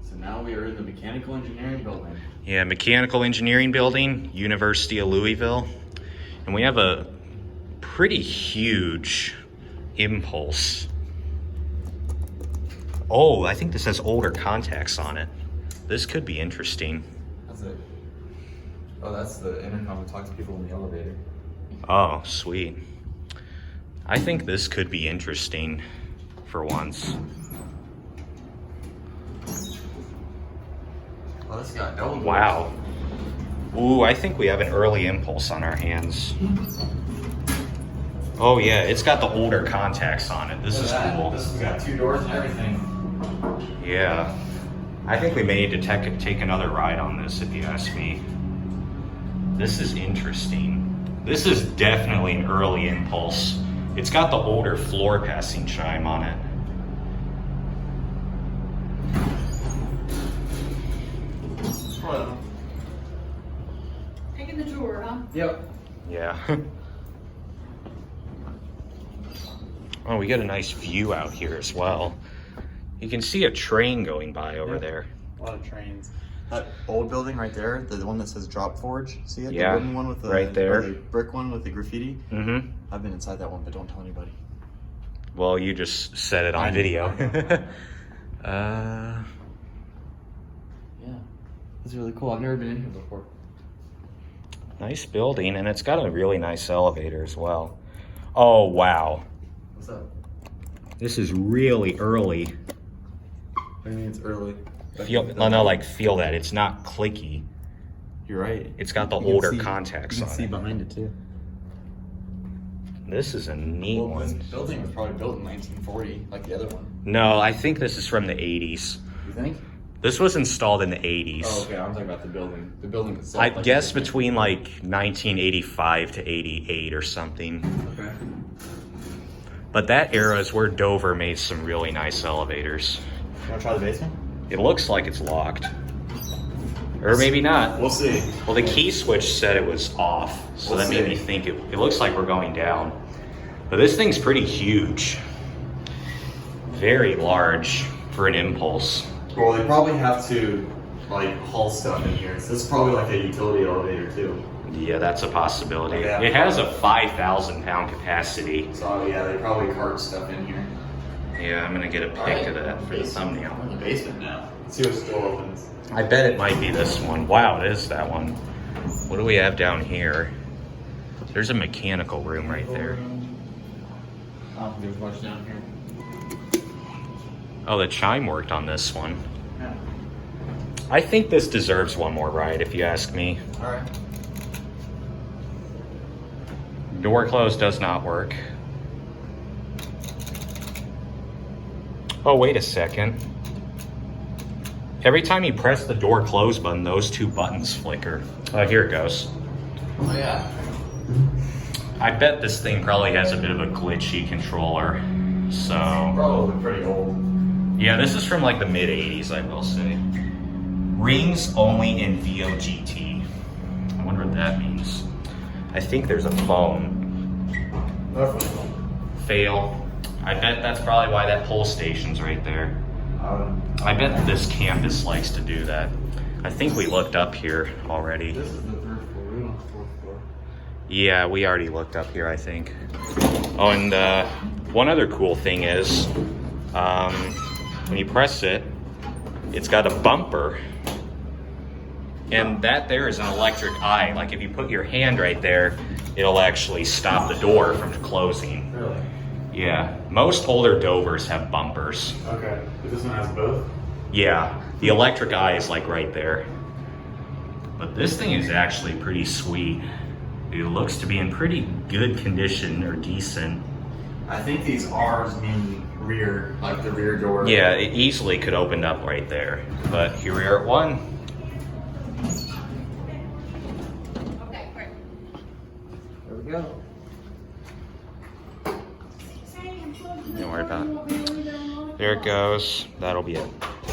So now we are in the mechanical engineering building. Yeah, mechanical engineering building, University of Louisville. And we have a pretty huge impulse. Oh, I think this has older contacts on it. This could be interesting. That's it. Oh, that's the intercom that talks to people in the elevator. Oh, sweet. I think this could be interesting for once. Oh, this got no. Wow. Ooh, I think we have an early impulse on our hands. Oh yeah, it's got the older contacts on it. This is cool. This has got 2 doors and everything. Yeah. I think we may need to take another ride on this, if you ask me. This is interesting. This is definitely an early impulse. It's got the older floor passing chime on it. Well. Taking the tour, huh? Yep. Yeah. Oh, we get a nice view out here as well. You can see a train going by over there. A lot of trains. That old building right there, the one that says Drop Forge, see it? Yeah, the wooden one with the, right there. or the brick one with the graffiti. Mm-hmm. I've been inside that one, but don't tell anybody. Well, you just said it on video. Yeah, that's really cool. I've never been in here before. Nice building, and it's got a really nice elevator as well. Oh, wow. What's up? This is really early. What do you mean it's early? Feel that. It's not clicky. You're right. It's got the You can older see- contacts You on can see it. behind it too. This is a neat Well, this one. building was probably built in 1940, like the other one. No, I think this is from the 80s. You think? This was installed in the 80s. Oh, okay. I'm talking about the building. The building itself. I like guess between like 1985 to 88 or something. Okay. But that era is where Dover made some really nice elevators. You want to try the basement? It looks like it's locked. Or maybe not. We'll see. Well, the key switch said it was off, so We'll that made see. me think it looks like we're going down. But this thing's pretty huge. Very large for an impulse. Well, they probably have to like haul stuff in here. So this is probably like a utility elevator too. Yeah, that's a possibility. Yeah. It has a 5,000 pound capacity. So yeah, they probably cart stuff in here. Yeah, I'm gonna get a pic of that for the thumbnail. We're in the basement now. Let's see what door opens. I bet it might be this one. Wow, it is that one. What do we have down here? There's a mechanical room right there. I don't think there's much down here. Oh, the chime worked on this one. Yeah. I think this deserves one more ride, if you ask me. All right. Door close does not work. Oh, wait a second. Every time you press the door close button, those 2 buttons flicker. Oh, here it goes. Oh yeah. I bet this thing probably has a bit of a glitchy controller. So, Probably pretty old. yeah, this is from like the mid-80s, I will say. Rings only in VOGT. I wonder what that means. I think there's a phone. Definitely. Fail. I bet that's probably why that pole station's right there. I bet this campus likes to do that. I think we looked up here already. This is the 3rd floor. We're on the 4th floor. Yeah, we already looked up here, I think. Oh, and one other cool thing is, when you press it, it's got a bumper. And that there is an electric eye. Like if you put your hand right there, it'll actually stop the door from closing. Really? Yeah, most older Dovers have bumpers. Okay. But this one has both? Yeah, the electric eye is like right there. But this thing is actually pretty sweet. It looks to be in pretty good condition or decent. I think these R's mean rear, like the rear door. Yeah, it easily could open up right there. But here we are at 1. Okay, great. There we go. Don't worry about it. There it goes. That'll be it.